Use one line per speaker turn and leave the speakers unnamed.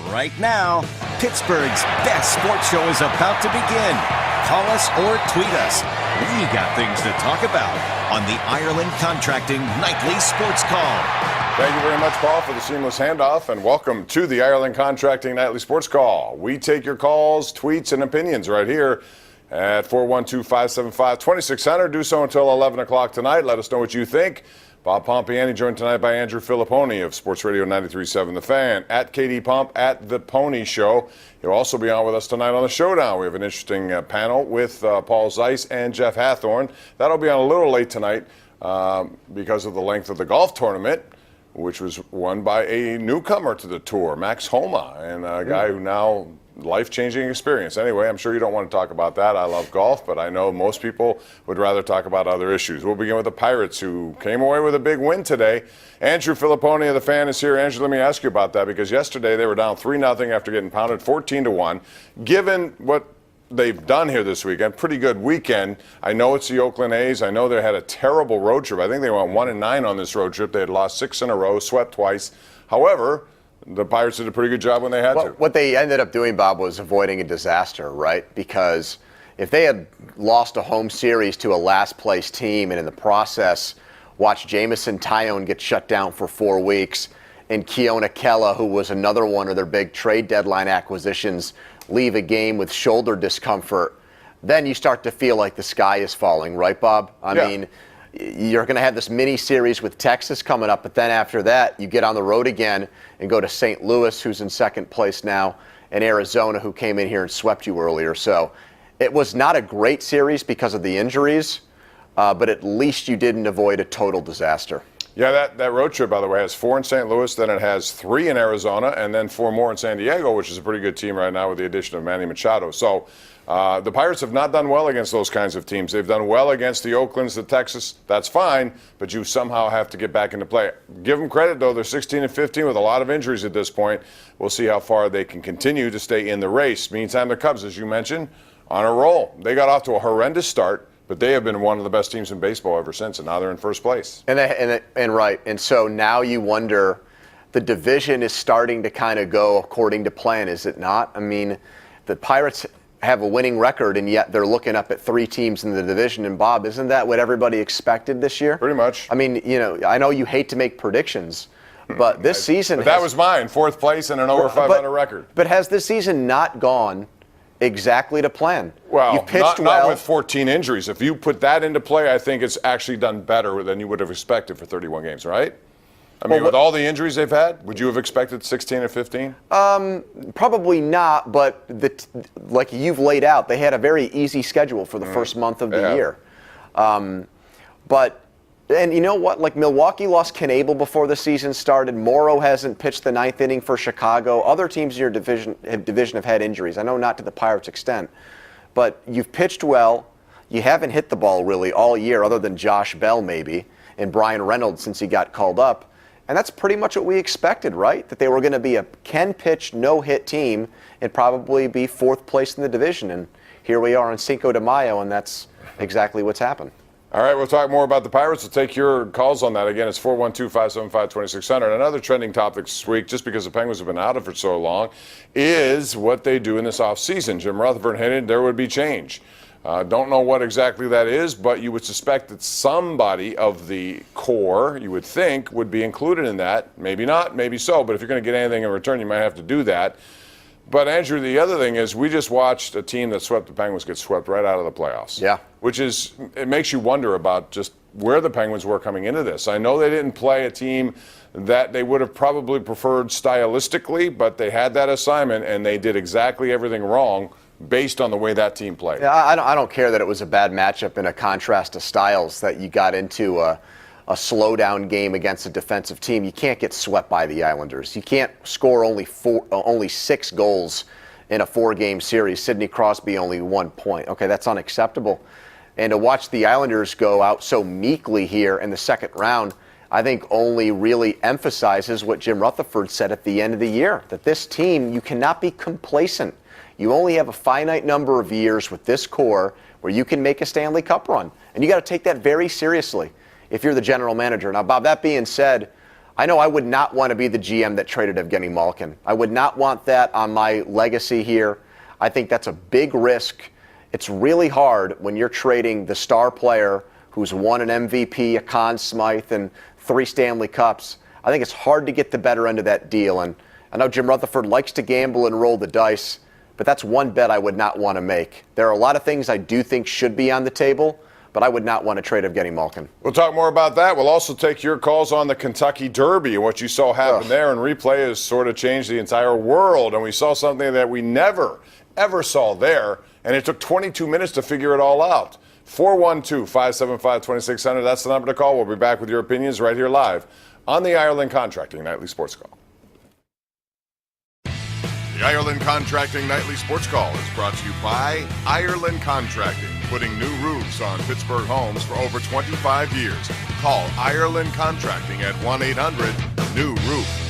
right now. Pittsburgh's best sports show is about to begin. Call us or tweet us. We got things to talk about on the Ireland Contracting Nightly Sports Call.
Thank you very much, Paul, for the seamless handoff, and welcome to the Ireland Contracting Nightly Sports Call. We take your calls, tweets, and opinions right here at 412-575-2600. Do so until 11 o'clock tonight. Let us know what you think. Bob Pompeani joined tonight by Andrew Fillipponi of Sports Radio 93.7 The Fan, at KD Pomp, at The Pony Show. He'll also be on with us tonight on the Showdown. We have an interesting panel with Paul Zeiss and Jeff Hathorn. That'll be on a little late tonight because of the length of the golf tournament, which was won by a newcomer to the tour, Max Homa, and a guy who now life-changing experience. Anyway, I'm sure you don't want to talk about that. I love golf, but I know most people would rather talk about other issues. We'll begin with the Pirates, who came away with a big win today. Andrew Fillipponi of The Fan is here. Andrew, let me ask you about that, because yesterday they were down 3-0 after getting pounded 14-1. Given what they've done here this weekend, pretty good weekend. I know it's the Oakland A's. I know they had a terrible road trip. I think they went 1-9 on this road trip. They had lost 6 in a row, swept twice. However, the Pirates did a pretty good job when they had to.
What they ended up doing, Bob, was avoiding a disaster, right? Because if they had lost a home series to a last-place team and in the process watched Jamison Tyone get shut down for 4 weeks and Keona Kela, who was another one of their big trade deadline acquisitions, leave a game with shoulder discomfort, then you start to feel like the sky is falling, right, Bob? I mean, you're going to have this mini series with Texas coming up, but then after that, you get on the road again and go to St. Louis, who's in second place now, and Arizona, who came in here and swept you earlier. So it was not a great series because of the injuries, but at least you didn't avoid a total disaster.
Yeah, that road trip, by the way, has 4 in St. Louis, then it has 3 in Arizona, and then 4 more in San Diego, which is a pretty good team right now with the addition of Manny Machado. So the Pirates have not done well against those kinds of teams. They've done well against the Oaklands, the Texas. That's fine, but you somehow have to get back into play. Give them credit, though. They're 16-15 with a lot of injuries at this point. We'll see how far they can continue to stay in the race. Meantime, the Cubs, as you mentioned, on a roll. They got off to a horrendous start, but they have been one of the best teams in baseball ever since, and now they're in first place.
And right. And so now you wonder, the division is starting to kind of go according to plan, is it not? I mean, the Pirates have a winning record, and yet they're looking up at 3 teams in the division. And, Bob, isn't that what everybody expected this year?
Pretty much.
I mean, you know, I know you hate to make predictions, but this season...
But that was mine, 4th place and an over 500 record.
But has this season not gone exactly to plan?
Well,
you pitched
not with 14 injuries. If you put that into play, I think it's actually done better than you would have expected for 31 games, right? I mean, with all the injuries they've had, would you have expected 16 or 15?
Probably not, but like you've laid out, they had a very easy schedule for the first month of the year. And you know what? Like, Milwaukee lost Knebel before the season started. Morrow hasn't pitched the 9th inning for Chicago. Other teams in your division have had injuries. I know not to the Pirates' extent, but you've pitched well. You haven't hit the ball really all year, other than Josh Bell maybe, and Brian Reynolds since he got called up. And that's pretty much what we expected, right? That they were going to be a can-pitch, no-hit team and probably be 4th place in the division. And here we are on Cinco de Mayo, and that's exactly what's happened.
All right, we'll talk more about the Pirates. We'll take your calls on that. Again, it's 412-575-2600. Another trending topic this week, just because the Penguins have been out of it for so long, is what they do in this offseason. Jim Rutherford hinted there would be change. Don't know what exactly that is, but you would suspect that somebody of the core, you would think, would be included in that. Maybe not, maybe so, but if you're going to get anything in return, you might have to do that. But, Andrew, the other thing is we just watched a team that swept the Penguins get swept right out of the playoffs.
Yeah.
Which is, it makes you wonder about just where the Penguins were coming into this. I know they didn't play a team that they would have probably preferred stylistically, but they had that assignment, and they did exactly everything wrong based on the way that team played.
Yeah, I don't care that it was a bad matchup in a contrast to styles, that you got into a slow-down game against a defensive team. You can't get swept by the Islanders. You can't score only 6 goals in a 4-game series. Sidney Crosby only 1 point. Okay, that's unacceptable. And to watch the Islanders go out so meekly here in the second round, I think only really emphasizes what Jim Rutherford said at the end of the year, that this team, you cannot be complacent. You only have a finite number of years with this core where you can make a Stanley Cup run. And you got to take that very seriously if you're the general manager. Now, Bob, that being said, I know I would not want to be the GM that traded Evgeny Malkin. I would not want that on my legacy here. I think that's a big risk. It's really hard when you're trading the star player who's won an MVP, a Conn Smythe, and 3 Stanley Cups. I think it's hard to get the better end of that deal. And I know Jim Rutherford likes to gamble and roll the dice, but that's one bet I would not want to make. There are a lot of things I do think should be on the table, but I would not want to trade Evgeny Malkin.
We'll talk more about that. We'll also take your calls on the Kentucky Derby and what you saw happen there. And replay has sort of changed the entire world. And we saw something that we never, ever saw there. And it took 22 minutes to figure it all out. 412-575-2600. That's the number to call. We'll be back with your opinions right here live on the Ireland Contracting Nightly Sports Call. The Ireland Contracting Nightly Sports Call is brought to you by Ireland Contracting, putting new roofs on Pittsburgh homes for over 25 years. Call Ireland Contracting at 1-800-NEW-ROOF.